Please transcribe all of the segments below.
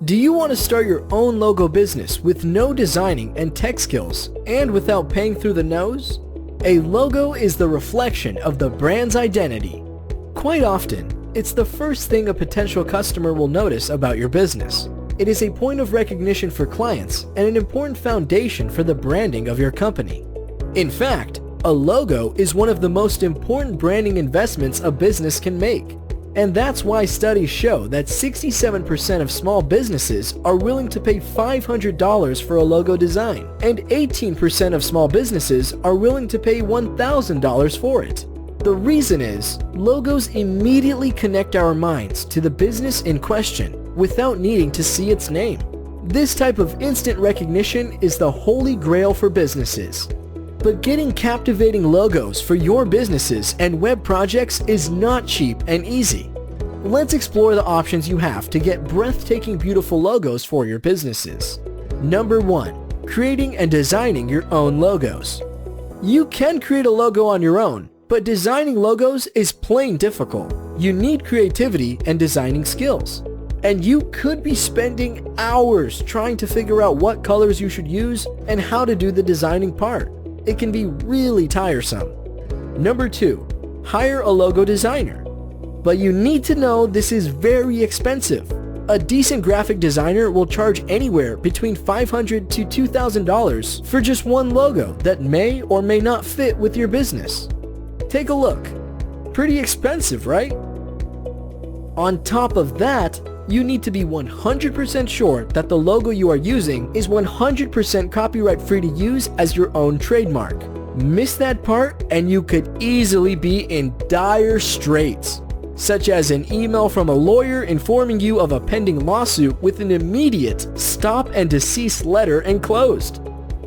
Do you want to start your own logo business with no designing and tech skills and without paying through the nose? A logo is the reflection of the brand's identity. Quite often, it's the first thing a potential customer will notice about your business. It is a point of recognition for clients and an important foundation for the branding of your company. In fact, a logo is one of the most important branding investments a business can make. And that's why studies show that 67% of small businesses are willing to pay $500 for a logo design, and 18% of small businesses are willing to pay $1,000 for it. The reason is, logos immediately connect our minds to the business in question without needing to see its name. This type of instant recognition is the holy grail for businesses. But getting captivating logos for your businesses and web projects is not cheap and easy. Let's explore the options you have to get breathtaking beautiful logos for your businesses. Number 1. Creating and designing your own logos. You can create a logo on your own, but designing logos is plain difficult. You need creativity and designing skills. And you could be spending hours trying to figure out what colors you should use and how to do the designing part. It can be really tiresome. Number 2. Hire a logo designer. But you need to know this is very expensive. A decent graphic designer will charge anywhere between $500 to $2,000 for just one logo that may or may not fit with your business. Take a look. Pretty expensive, right? On top of that, you need to be 100% sure that the logo you are using is 100% copyright free to use as your own trademark. Miss that part and you could easily be in dire straits, such as an email from a lawyer informing you of a pending lawsuit with an immediate stop and desist letter enclosed.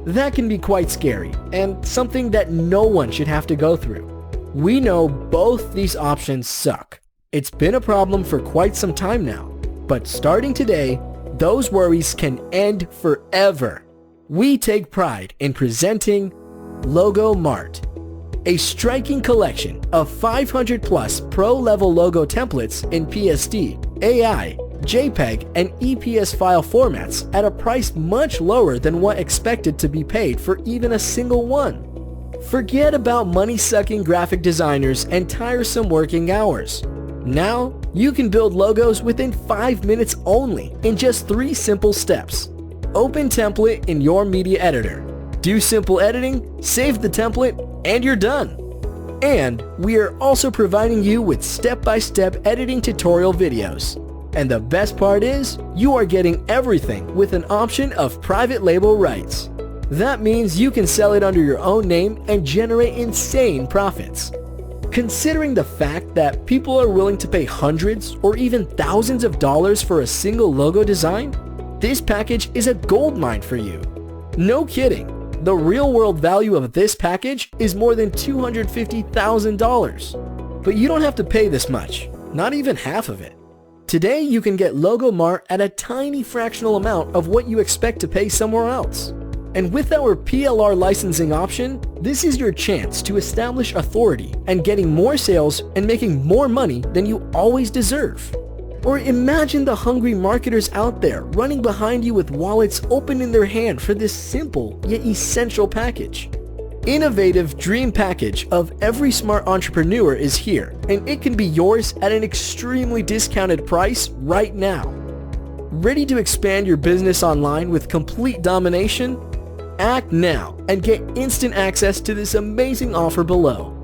That can be quite scary and something that no one should have to go through. We know both these options suck. It's been a problem for quite some time now. But starting today, those worries can end forever. We take pride in presenting LogoMart, a striking collection of 500 plus pro-level logo templates in PSD, AI, JPEG, and EPS file formats at a price much lower than what expected to be paid for even a single one. Forget about money-sucking graphic designers and tiresome working hours. Now, you can build logos within 5 minutes only in just 3 simple steps. Open template in your media editor. Do simple editing, save the template, and you're done. And we are also providing you with step-by-step editing tutorial videos. And the best part is, you are getting everything with an option of private label rights. That means you can sell it under your own name and generate insane profits. Considering the fact that people are willing to pay hundreds or even thousands of dollars for a single logo design, this package is a goldmine for you. No kidding, the real-world value of this package is more than $250,000. But you don't have to pay this much, not even half of it. Today you can get LogoMart at a tiny fractional amount of what you expect to pay somewhere else. And with our PLR licensing option, this is your chance to establish authority and getting more sales and making more money than you always deserve. Or imagine the hungry marketers out there running behind you with wallets open in their hand for this simple yet essential package. Innovative dream package of every smart entrepreneur is here, and it can be yours at an extremely discounted price right now. Ready to expand your business online with complete domination? Act now and get instant access to this amazing offer below.